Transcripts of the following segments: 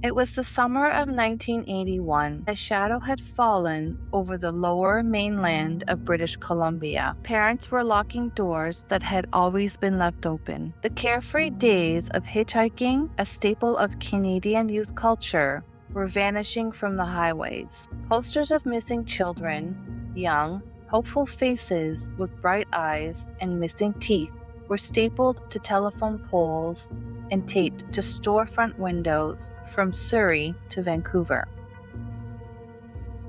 It was the summer of 1981. A shadow had fallen over the lower mainland of British Columbia. Parents were locking doors that had always been left open. The carefree days of hitchhiking, a staple of Canadian youth culture, were vanishing from the highways. Posters of missing children, young, hopeful faces with bright eyes and missing teeth, were stapled to telephone poles and taped to storefront windows from Surrey to Vancouver.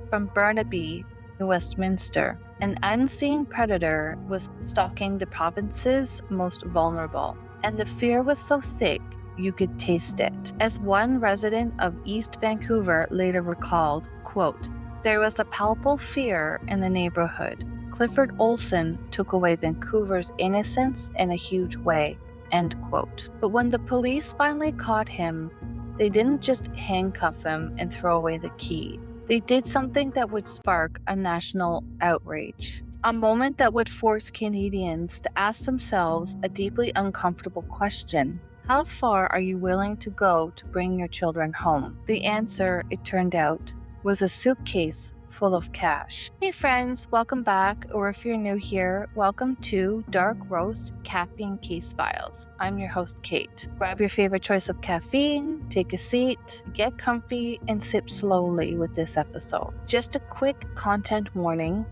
From Burnaby to Westminster, an unseen predator was stalking the province's most vulnerable, and the fear was so thick you could taste it. As one resident of East Vancouver later recalled, quote, "There was a palpable fear in the neighborhood. Clifford Olson took away Vancouver's innocence in a huge way." End quote. But when the police finally caught him, they didn't just handcuff him and throw away the key. They did something that would spark a national outrage. A moment that would force Canadians to ask themselves a deeply uncomfortable question. How far are you willing to go to bring your children home? The answer, it turned out, was a suitcase full of cash. Hey friends, welcome back, or if you're new here, welcome to Dark Roast Caffeine Case Files. I'm your host, Kate. Grab your favorite choice of caffeine, take a seat, get comfy, and sip slowly with this episode. Just a quick content warning.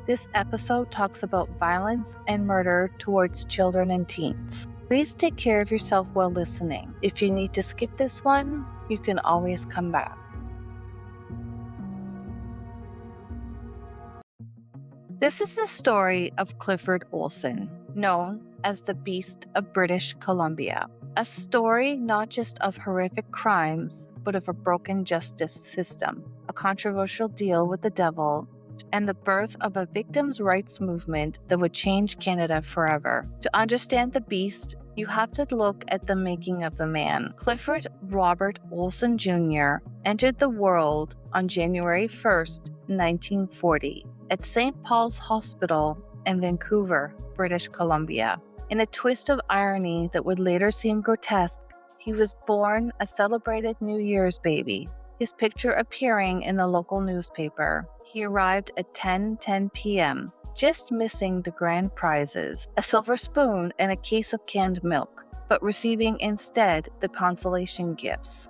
This episode talks about violence and murder towards children and teens. Please take care of yourself while listening. If you need to skip this one, you can always come back. This is the story of Clifford Olson, known as the Beast of British Columbia. A story not just of horrific crimes, but of a broken justice system, a controversial deal with the devil, and the birth of a victims' rights movement that would change Canada forever. To understand the beast, you have to look at the making of the man. Clifford Robert Olson Jr. entered the world on January 1st, 1940. At St. Paul's Hospital in Vancouver, British Columbia. In a twist of irony that would later seem grotesque, he was born a celebrated New Year's baby, his picture appearing in the local newspaper. He arrived at 10:10 p.m., just missing the grand prizes, a silver spoon and a case of canned milk, but receiving instead the consolation gifts,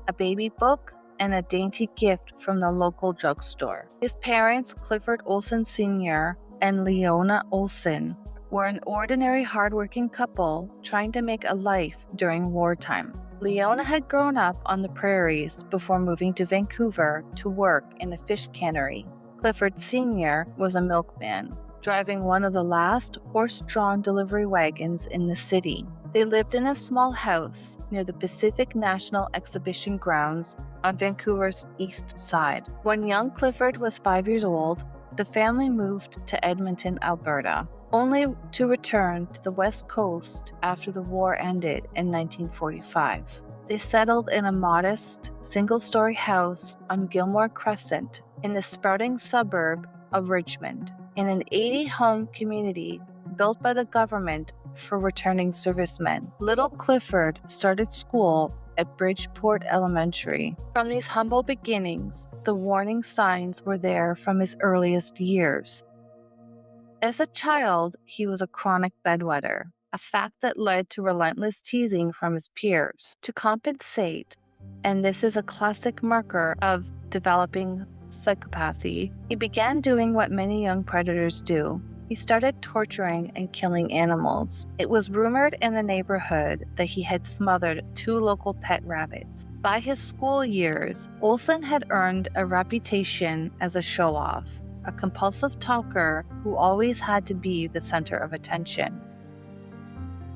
a baby book, and a dainty gift from the local drugstore. His parents, Clifford Olson Sr. and Leona Olson, were an ordinary hardworking couple trying to make a life during wartime. Leona had grown up on the prairies before moving to Vancouver to work in a fish cannery. Clifford Sr. was a milkman, driving one of the last horse-drawn delivery wagons in the city. They lived in a small house near the Pacific National Exhibition grounds on Vancouver's east side. When young Clifford was 5 years old, the family moved to Edmonton, Alberta, only to return to the West Coast after the war ended in 1945. They settled in a modest, single-story house on Gilmore Crescent in the sprouting suburb of Richmond, in an 80-home community built by the government for returning servicemen. Little Clifford started school at Bridgeport Elementary. From these humble beginnings, the warning signs were there from his earliest years. As a child, he was a chronic bedwetter, a fact that led to relentless teasing from his peers. To compensate, and this is a classic marker of developing psychopathy, he began doing what many young predators do. He started torturing and killing animals. It was rumored in the neighborhood that he had smothered 2 local pet rabbits. By his school years, Olson had earned a reputation as a show-off, a compulsive talker who always had to be the center of attention.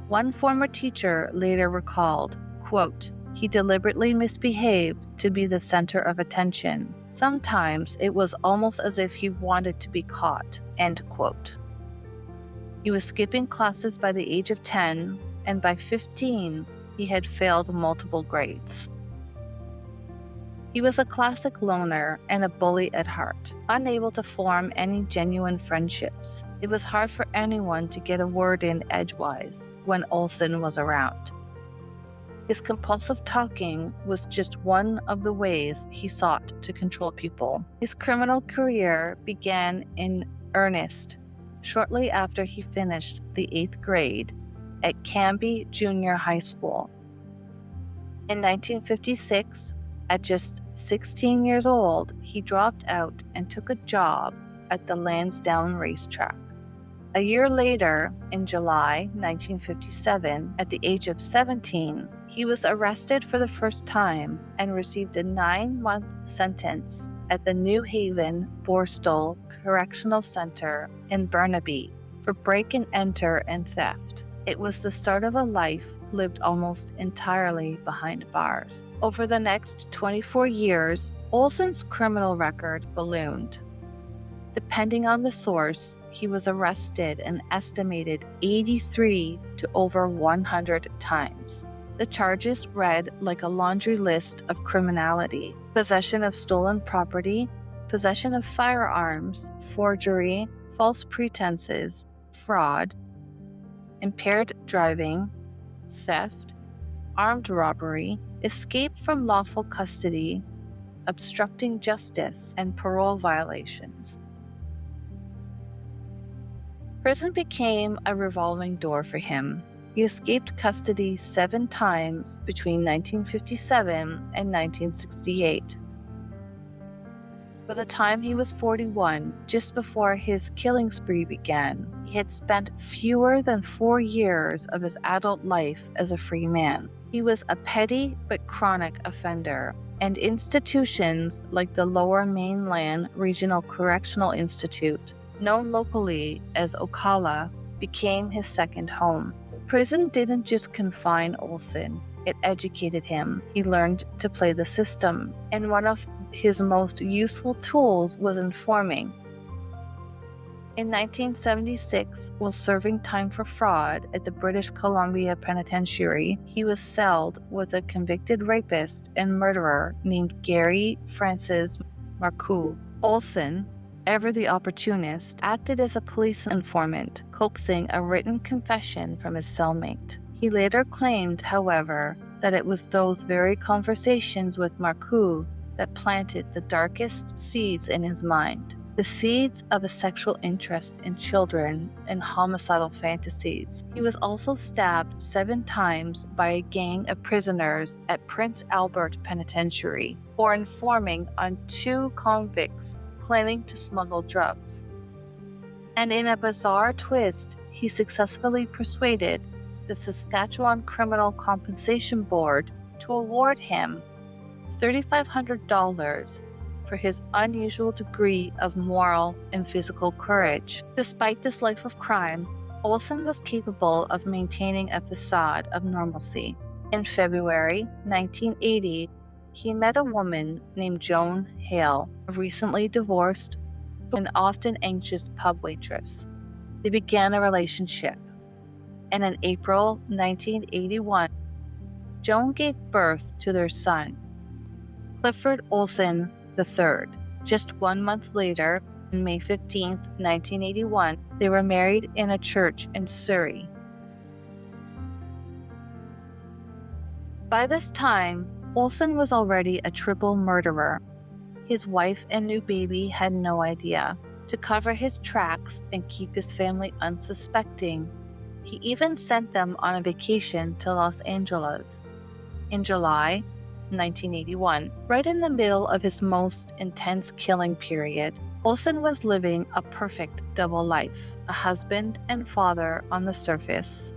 One former teacher later recalled, quote, "He deliberately misbehaved to be the center of attention. Sometimes it was almost as if he wanted to be caught," end quote. He was skipping classes by the age of 10, and by 15, he had failed multiple grades. He was a classic loner and a bully at heart, unable to form any genuine friendships. It was hard for anyone to get a word in edgewise when Olson was around. His compulsive talking was just one of the ways he sought to control people. His criminal career began in earnest shortly after he finished the 8th grade at Canby Junior High School. In 1956, at just 16 years old, he dropped out and took a job at the Lansdowne racetrack. A year later, in July 1957, at the age of 17, he was arrested for the first time and received a 9-month sentence at the New Haven Borstal Correctional Center in Burnaby for break-and-enter and theft. It was the start of a life lived almost entirely behind bars. Over the next 24 years, Olson's criminal record ballooned. Depending on the source, he was arrested an estimated 83 to over 100 times. The charges read like a laundry list of criminality: possession of stolen property, possession of firearms, forgery, false pretenses, fraud, impaired driving, theft, armed robbery, escape from lawful custody, obstructing justice, and parole violations. Prison became a revolving door for him. He escaped custody 7 times between 1957 and 1968. By the time he was 41, just before his killing spree began, he had spent fewer than 4 years of his adult life as a free man. He was a petty but chronic offender, and institutions like the Lower Mainland Regional Correctional Institute, known locally as Ocala, became his second home. Prison didn't just confine Olson, it educated him. He learned to play the system, and one of his most useful tools was informing. In 1976, while serving time for fraud at the British Columbia Penitentiary, he was celled with a convicted rapist and murderer named Gary Francis Marcoux. Olson, ever the opportunist, acted as a police informant, coaxing a written confession from his cellmate. He later claimed, however, that it was those very conversations with Marcoux that planted the darkest seeds in his mind. The seeds of a sexual interest in children and homicidal fantasies. He was also stabbed 7 times by a gang of prisoners at Prince Albert Penitentiary for informing on 2 convicts planning to smuggle drugs. And in a bizarre twist, he successfully persuaded the Saskatchewan Criminal Compensation Board to award him $3,500 for his unusual degree of moral and physical courage. Despite this life of crime, Olson was capable of maintaining a facade of normalcy. In February 1980, he met a woman named Joan Hale, a recently divorced and often anxious pub waitress. They began a relationship, and in April 1981, Joan gave birth to their son, Clifford Olson III. Just 1 month later, on May 15, 1981, they were married in a church in Surrey. By this time, Olson was already a triple murderer. His wife and new baby had no idea. To cover his tracks and keep his family unsuspecting, he even sent them on a vacation to Los Angeles. In July 1981, right in the middle of his most intense killing period, Olson was living a perfect double life, a husband and father on the surface,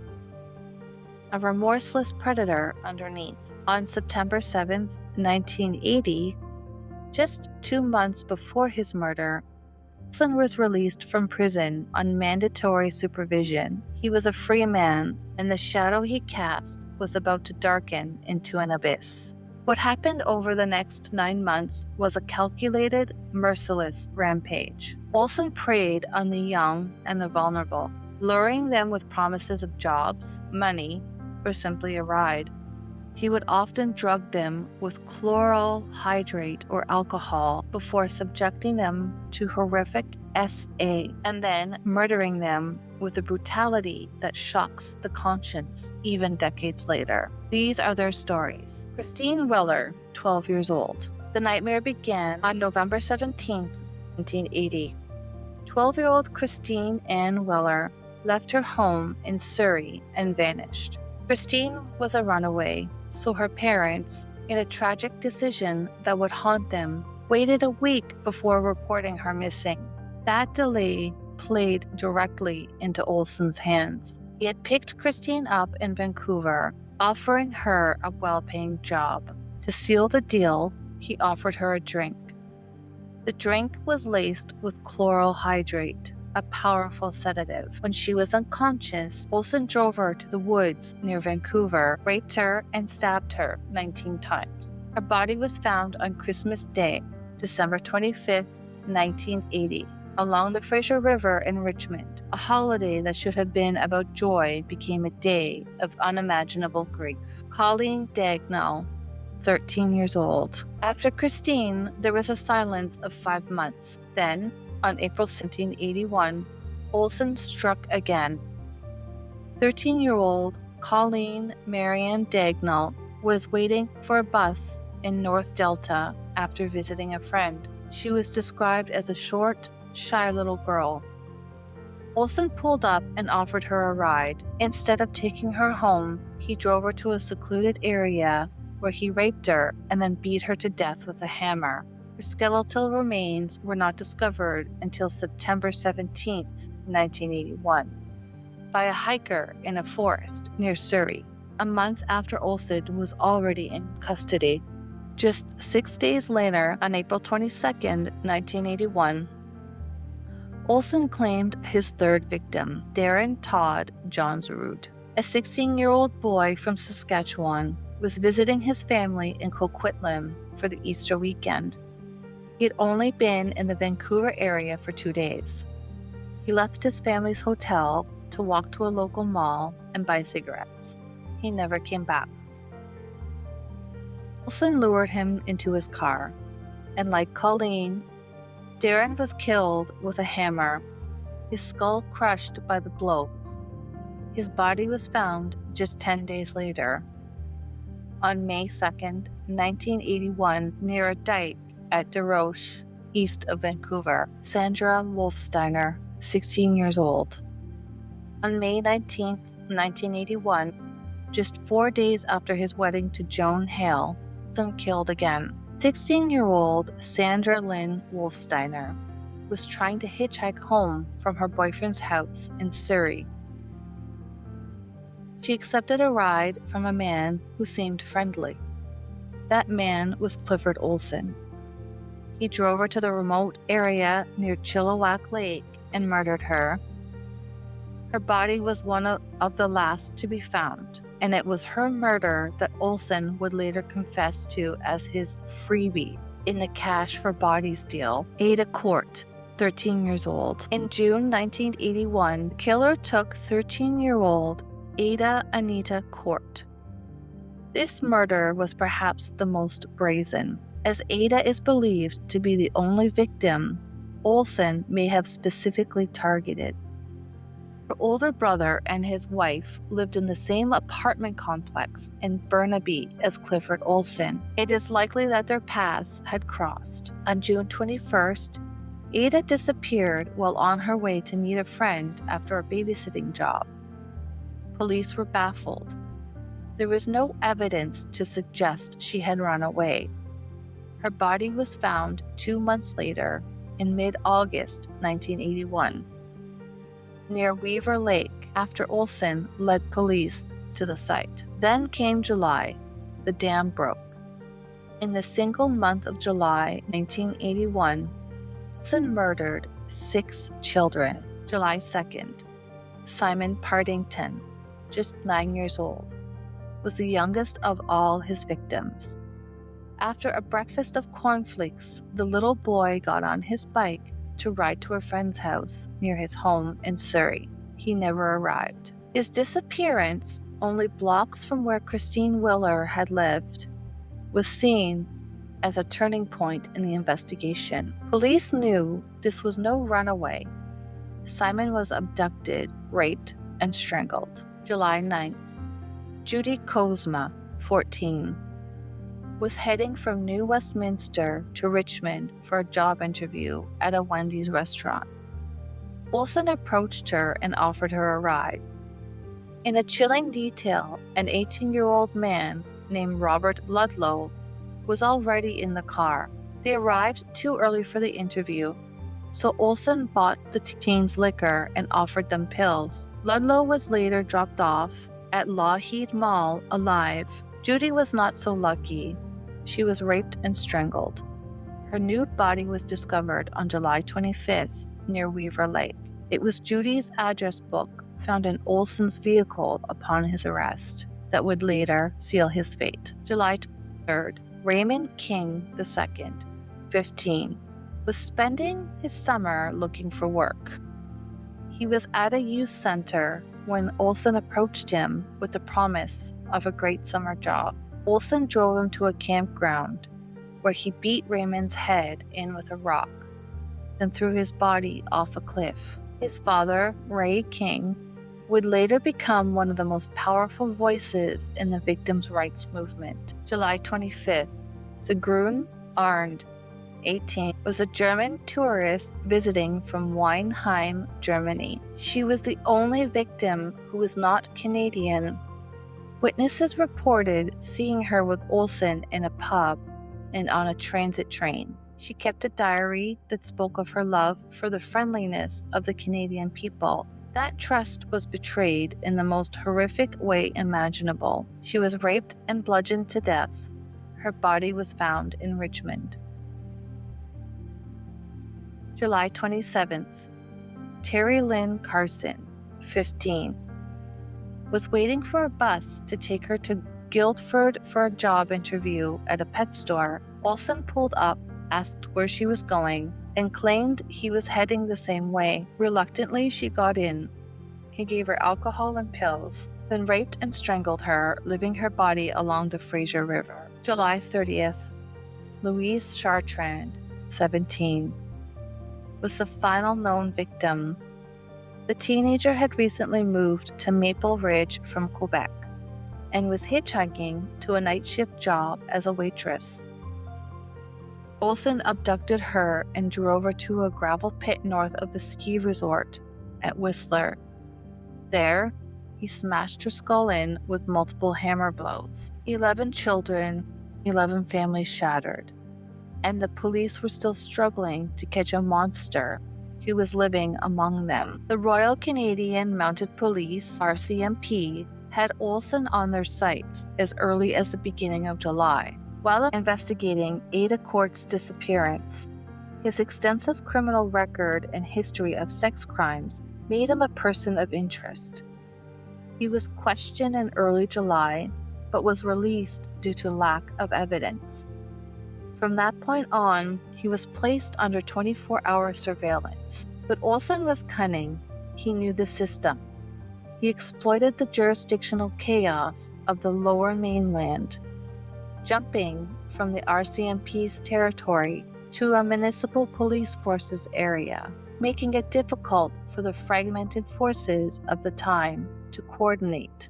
a remorseless predator underneath. On September 7, 1980, just 2 months before his murder, Olson was released from prison on mandatory supervision. He was a free man, and the shadow he cast was about to darken into an abyss. What happened over the next 9 months was a calculated, merciless rampage. Olson preyed on the young and the vulnerable, luring them with promises of jobs, money, or simply a ride. He would often drug them with chloral hydrate or alcohol before subjecting them to horrific SA and then murdering them with a brutality that shocks the conscience even decades later. These are their stories. Christine Weller, 12 years old. The nightmare began on November 17th, 1980. 12-year-old Christine Ann Weller left her home in Surrey and vanished. Christine was a runaway, so her parents, in a tragic decision that would haunt them, waited a week before reporting her missing. That delay played directly into Olson's hands. He had picked Christine up in Vancouver, offering her a well-paying job. To seal the deal, he offered her a drink. The drink was laced with chloral hydrate, a powerful sedative. When she was unconscious, Olson drove her to the woods near Vancouver, raped her, and stabbed her 19 times. Her body was found on Christmas Day, December 25th, 1980, along the Fraser River in Richmond. A holiday that should have been about joy became a day of unimaginable grief. Colleen Dagnall, 13 years old. After Christine, there was a silence of 5 months. Then, on April 1781, Olson struck again. 13-year-old Colleen Marianne Dagnall was waiting for a bus in North Delta after visiting a friend. She was described as a short, shy little girl. Olson pulled up and offered her a ride. Instead of taking her home, he drove her to a secluded area where he raped her and then beat her to death with a hammer. Her skeletal remains were not discovered until September 17, 1981, by a hiker in a forest near Surrey, a month after Olson was already in custody. Just 6 days later, on April 22, 1981, Olson claimed his third victim, Darren Todd Johnsrud. A 16-year-old boy from Saskatchewan was visiting his family in Coquitlam for the Easter weekend. He had only been in the Vancouver area for 2 days. He left his family's hotel to walk to a local mall and buy cigarettes. He never came back. Olson lured him into his car, and like Colleen, Darren was killed with a hammer, his skull crushed by the blows. His body was found just 10 days later, on May 2, 1981, near a dike at Desroches, east of Vancouver. Sandra Wolfsteiner, 16 years old. On May 19, 1981, just 4 days after his wedding to Joan Hale, Olson killed again. 16-year-old Sandra Lynn Wolfsteiner was trying to hitchhike home from her boyfriend's house in Surrey. She accepted a ride from a man who seemed friendly. That man was Clifford Olson. He drove her to the remote area near Chilliwack Lake and murdered her. Her body was one of the last to be found, and it was her murder that Olson would later confess to as his freebie in the cash for bodies deal. Ada Court, 13 years old. In June 1981, the killer took 13-year-old Ada Anita Court. This murder was perhaps the most brazen, as Ada is believed to be the only victim Olson may have specifically targeted. Her older brother and his wife lived in the same apartment complex in Burnaby as Clifford Olson. It is likely that their paths had crossed. On June 21st, Ada disappeared while on her way to meet a friend after a babysitting job. Police were baffled. There was no evidence to suggest she had run away. Her body was found 2 months later, in mid-August 1981, near Weaver Lake, after Olson led police to the site. Then came July. The dam broke. In the single month of July 1981, Olson murdered 6 children. July 2nd, Simon Partington, just 9 years old, was the youngest of all his victims. After a breakfast of cornflakes, the little boy got on his bike to ride to a friend's house near his home in Surrey. He never arrived. His disappearance only blocks from where Christine Willer had lived, was seen as a turning point in the investigation. Police knew this was no runaway. Simon was abducted, raped, and strangled. July 9th. Judy Kozma, 14, was heading from New Westminster to Richmond for a job interview at a Wendy's restaurant. Olson approached her and offered her a ride. In a chilling detail, an 18-year-old man named Robert Ludlow was already in the car. They arrived too early for the interview, so Olson bought the teens liquor and offered them pills. Ludlow was later dropped off at Lougheed Mall alive. Judy was not so lucky. She was raped and strangled. Her nude body was discovered on July 25th near Weaver Lake. It was Judy's address book found in Olson's vehicle upon his arrest that would later seal his fate. July 23rd. Raymond King II, 15, was spending his summer looking for work. He was at a youth center when Olson approached him with the promise of a great summer job. Olson drove him to a campground where he beat Raymond's head in with a rock, then threw his body off a cliff. His father, Ray King, would later become one of the most powerful voices in the victims' rights movement. July 25th, Sigrun Arndt, 18, was a German tourist visiting from Weinheim, Germany. She was the only victim who was not Canadian. Witnesses reported seeing her with Olson in a pub and on a transit train. She kept a diary that spoke of her love for the friendliness of the Canadian people. That trust was betrayed in the most horrific way imaginable. She was raped and bludgeoned to death. Her body was found in Richmond. July 27th. Terry Lynn Carson, 15, was waiting for a bus to take her to Guildford for a job interview at a pet store. Olson pulled up, asked where she was going, and claimed he was heading the same way. Reluctantly, she got in. He gave her alcohol and pills, then raped and strangled her, leaving her body along the Fraser River. July 30th. Louise Chartrand, 17, was the final known victim. The teenager had recently moved to Maple Ridge from Quebec and was hitchhiking to a night shift job as a waitress. Olson abducted her and drove her to a gravel pit north of the ski resort at Whistler. There, he smashed her skull in with multiple hammer blows. 11 children, 11 families shattered, and the police were still struggling to catch a monster who was living among them. The Royal Canadian Mounted Police, RCMP, had Olson on their sights as early as the beginning of July. While investigating Ada Court's disappearance, his extensive criminal record and history of sex crimes made him a person of interest. He was questioned in early July, but was released due to lack of evidence. From that point on, he was placed under 24-hour surveillance. But Olson was cunning. He knew the system. He exploited the jurisdictional chaos of the Lower Mainland, jumping from the RCMP's territory to a municipal police force's area, making it difficult for the fragmented forces of the time to coordinate.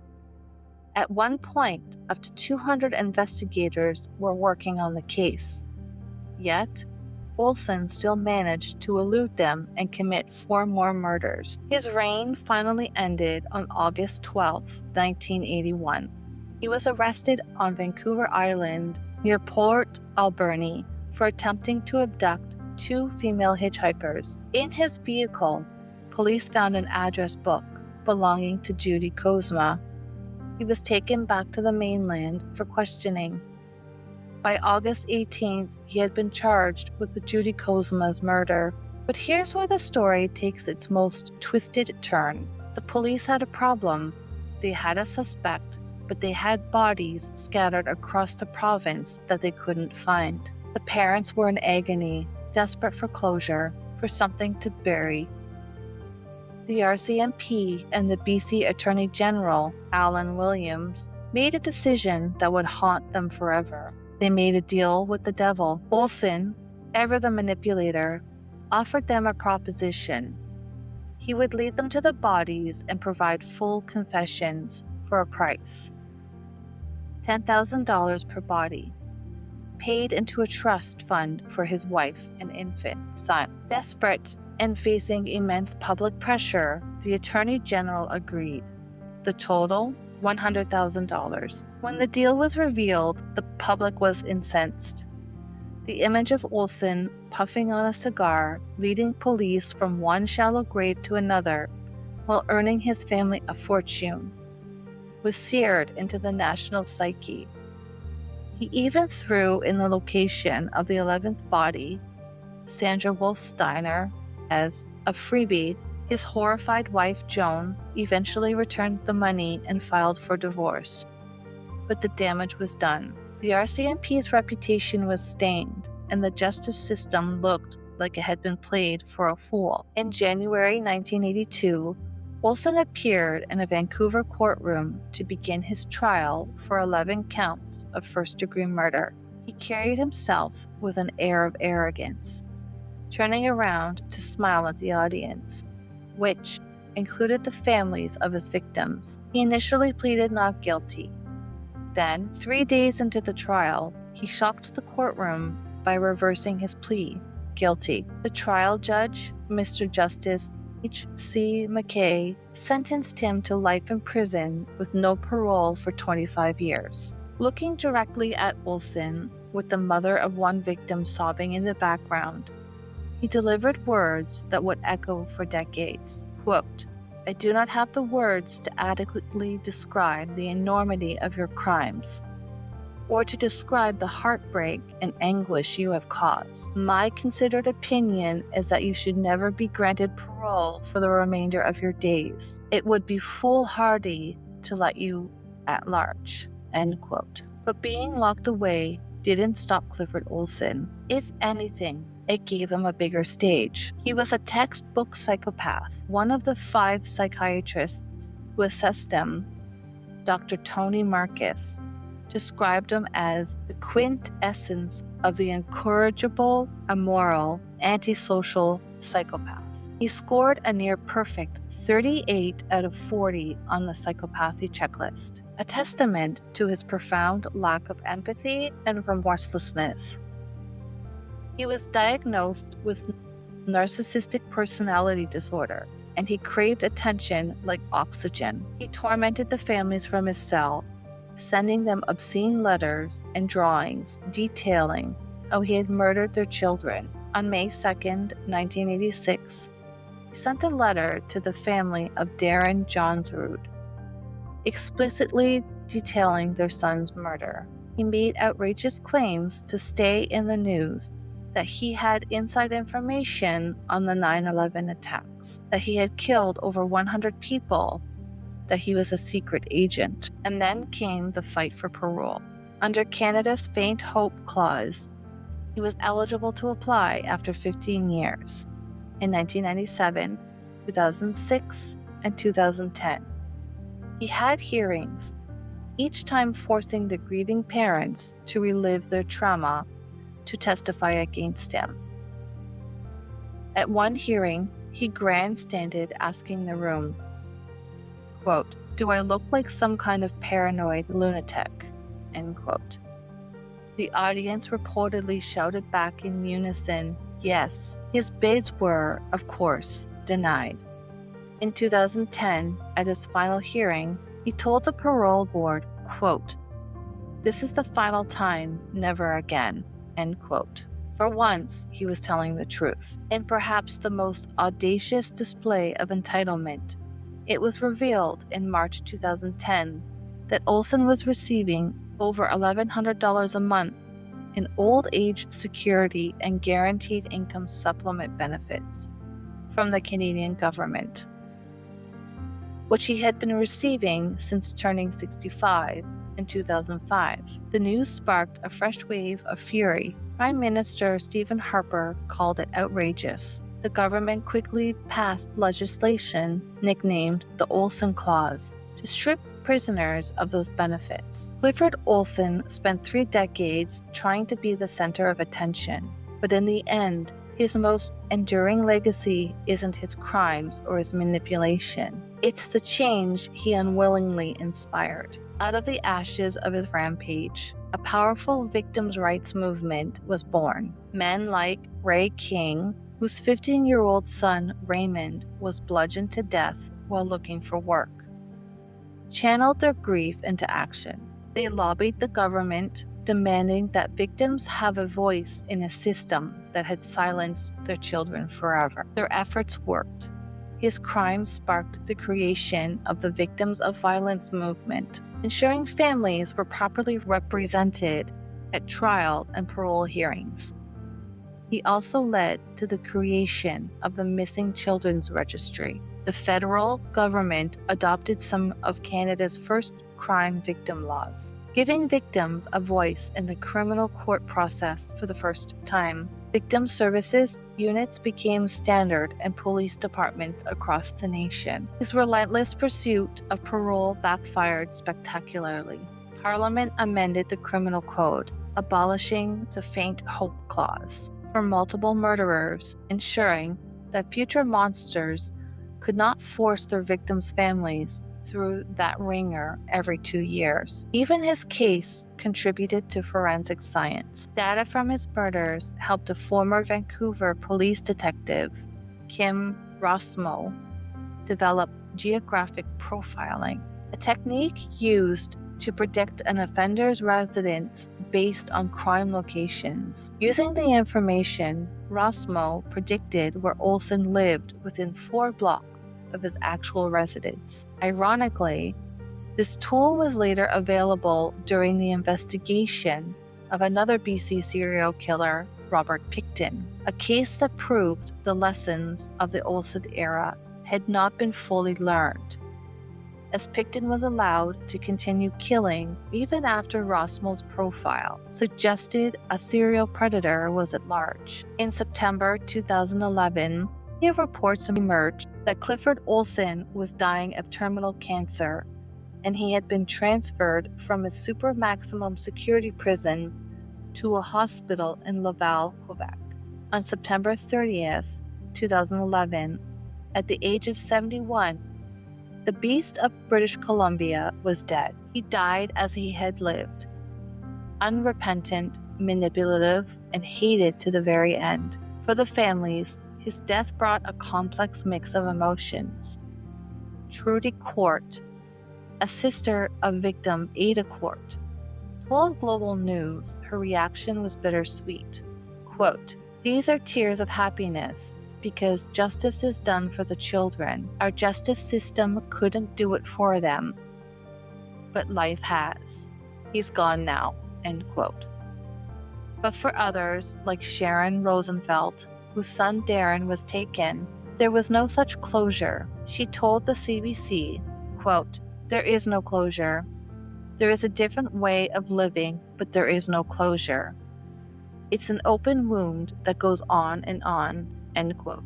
At one point, up to 200 investigators were working on the case. Yet, Olson still managed to elude them and commit 4 more murders. His reign finally ended on August 12, 1981. He was arrested on Vancouver Island near Port Alberni for attempting to abduct 2 female hitchhikers. In his vehicle, police found an address book belonging to Judy Kozma. He was taken back to the mainland for questioning. By August 18th, he had been charged with the Judy Kozma's murder. But here's where the story takes its most twisted turn. The police had a problem. They had a suspect, but they had bodies scattered across the province that they couldn't find. The parents were in agony, desperate for closure, for something to bury. The RCMP and the BC Attorney General, Alan Williams, made a decision that would haunt them forever. They made a deal with the devil. Olson, ever the manipulator, offered them a proposition. He would lead them to the bodies and provide full confessions for a price. $10,000 per body, paid into a trust fund for his wife and infant son. Desperate and facing immense public pressure, the Attorney General agreed. The total, $100,000. When the deal was revealed, the public was incensed. The image of Olson puffing on a cigar, leading police from one shallow grave to another, while earning his family a fortune, was seared into the national psyche. He even threw in the location of the 11th body, Sandra Wolfsteiner, as a freebie. His horrified wife, Joan, eventually returned the money and filed for divorce. But the damage was done. The RCMP's reputation was stained, and the justice system looked like it had been played for a fool. In January 1982, Olson appeared in a Vancouver courtroom to begin his trial for 11 counts of first-degree murder. He carried himself with an air of arrogance, turning around to smile at the audience, which included the families of his victims. He initially pleaded not guilty. Then, 3 days into the trial, he shocked the courtroom by reversing his plea, guilty. The trial judge, Mr. Justice H.C. McKay, sentenced him to life in prison with no parole for 25 years. Looking directly at Olson, with the mother of one victim sobbing in the background, he delivered words that would echo for decades. Quote, "I do not have the words to adequately describe the enormity of your crimes, or to describe the heartbreak and anguish you have caused. My considered opinion is that you should never be granted parole for the remainder of your days. It would be foolhardy to let you at large." End quote. But being locked away didn't stop Clifford Olson. If anything, it gave him a bigger stage. He was a textbook psychopath. One of the 5 psychiatrists who assessed him, Dr. Tony Marcus, described him as the quintessence of the incorrigible, immoral, antisocial psychopath. He scored a near-perfect 38 out of 40 on the psychopathy checklist, a testament to his profound lack of empathy and remorselessness. He was diagnosed with narcissistic personality disorder, and he craved attention like oxygen. He tormented the families from his cell, sending them obscene letters and drawings detailing how he had murdered their children. On May 2nd, 1986, he sent a letter to the family of Darren Johnsrud, explicitly detailing their son's murder. He made outrageous claims to stay in the news that he had inside information on the 9/11 attacks, that he had killed over 100 people, that he was a secret agent. And then came the fight for parole. Under Canada's faint hope clause, he was eligible to apply after 15 years, in 1997, 2006, and 2010. He had hearings, each time forcing the grieving parents to relive their trauma to testify against him. At one hearing, he grandstanded asking the room, quote, "Do I look like some kind of paranoid lunatic?" End quote. The audience reportedly shouted back in unison, yes. His bids were, of course, denied. In 2010, at his final hearing, he told the parole board, quote, "This is the final time, never again." End quote. For once, he was telling the truth. In perhaps the most audacious display of entitlement, it was revealed in March 2010 that Olson was receiving over $1,100 a month in old age security and guaranteed income supplement benefits from the Canadian government, which he had been receiving since turning 65 in 2005. The news sparked a fresh wave of fury. Prime Minister Stephen Harper called it outrageous. The government quickly passed legislation nicknamed the Olson Clause to strip prisoners of those benefits. Clifford Olson spent 3 decades trying to be the center of attention, but in the end, his most enduring legacy isn't his crimes or his manipulation. It's the change he unwillingly inspired. Out of the ashes of his rampage, a powerful victims' rights movement was born. Men like Ray King, whose 15-year-old son Raymond was bludgeoned to death while looking for work, channeled their grief into action. They lobbied the government, demanding that victims have a voice in a system that had silenced their children forever. Their efforts worked. His crimes sparked the creation of the Victims of Violence movement, ensuring families were properly represented at trial and parole hearings. He also led to the creation of the Missing Children's Registry. The federal government adopted some of Canada's first crime victim laws, giving victims a voice in the criminal court process for the first time. Victim services units became standard in police departments across the nation. His relentless pursuit of parole backfired spectacularly. Parliament amended the criminal code, abolishing the faint hope clause for multiple murderers, ensuring that future monsters could not force their victims' families through that ringer every 2 years. Even his case contributed to forensic science. Data from his murders helped a former Vancouver police detective, Kim Rossmo, develop geographic profiling, a technique used to predict an offender's residence based on crime locations. Using the information, Rossmo predicted where Olson lived within 4 blocks of his actual residence. Ironically, this tool was later available during the investigation of another BC serial killer, Robert Pickton, a case that proved the lessons of the Olson era had not been fully learned, as Pickton was allowed to continue killing even after Rossmo's profile suggested a serial predator was at large. In September 2011, reports emerged that Clifford Olson was dying of terminal cancer, and he had been transferred from a super maximum security prison to a hospital in Laval, Quebec. On September 30th, 2011, at the age of 71, the Beast of British Columbia was dead. He died as he had lived, unrepentant, manipulative, and hated to the very end. For the families, his death brought a complex mix of emotions. Trudy Court, a sister of victim Ada Court, told Global News her reaction was bittersweet. Quote, "These are tears of happiness because justice is done for the children. Our justice system couldn't do it for them, but life has. He's gone now," end quote. But for others, like Sharon Rosenfeld, whose son Darren was taken, there was no such closure. She told the CBC, quote, "There is no closure. There is a different way of living, but there is no closure. It's an open wound that goes on and on," end quote.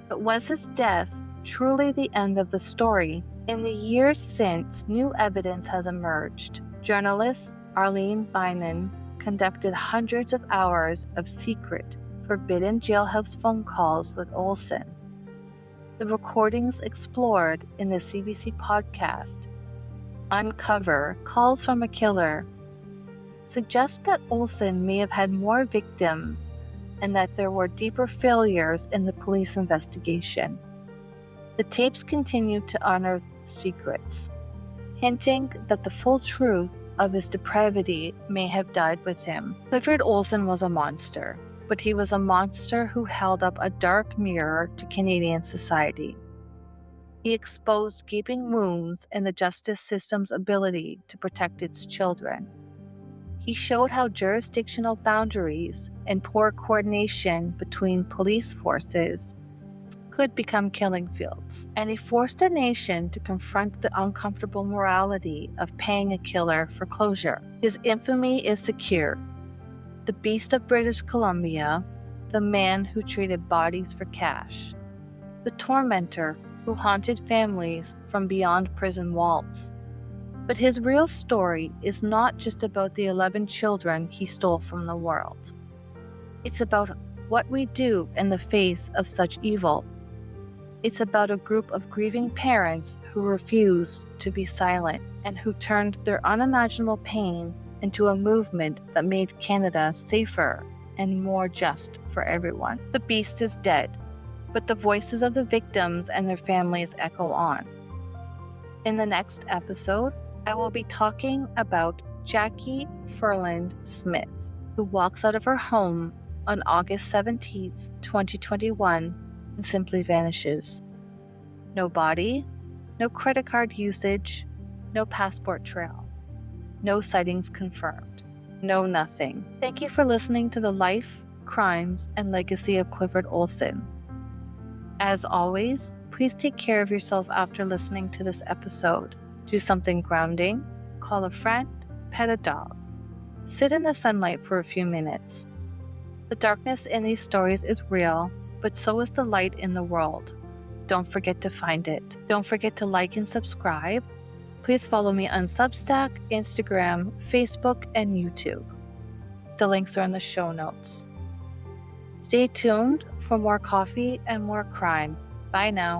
But was his death truly the end of the story? In the years since, new evidence has emerged. Journalist Arlene Bynon conducted hundreds of hours of secret, forbidden jailhouse phone calls with Olson. The recordings explored in the CBC podcast, Uncover Calls from a Killer, suggest that Olson may have had more victims and that there were deeper failures in the police investigation. The tapes continued to unearth secrets, hinting that the full truth of his depravity may have died with him. Clifford Olson was a monster, but he was a monster who held up a dark mirror to Canadian society. He exposed gaping wounds in the justice system's ability to protect its children. He showed how jurisdictional boundaries and poor coordination between police forces could become killing fields, and he forced a nation to confront the uncomfortable morality of paying a killer for closure. His infamy is secure. The Beast of British Columbia, the man who traded bodies for cash, the tormentor who haunted families from beyond prison walls. But his real story is not just about the 11 children he stole from the world. It's about what we do in the face of such evil. It's about a group of grieving parents who refused to be silent and who turned their unimaginable pain into a movement that made Canada safer and more just for everyone. The beast is dead, but the voices of the victims and their families echo on. In the next episode, I will be talking about Jackie Furland Smith, who walks out of her home on August 17th, 2021, and simply vanishes. No body, no credit card usage, no passport trail, no sightings confirmed, no nothing. Thank you for listening to the life, crimes, and legacy of Clifford Olson. As always, please take care of yourself after listening to this episode. Do something grounding, call a friend, pet a dog. Sit in the sunlight for a few minutes. The darkness in these stories is real, but so is the light in the world. Don't forget to find it. Don't forget to like and subscribe. Please follow me on Substack, Instagram, Facebook, and YouTube. The links are in the show notes. Stay tuned for more coffee and more crime. Bye now.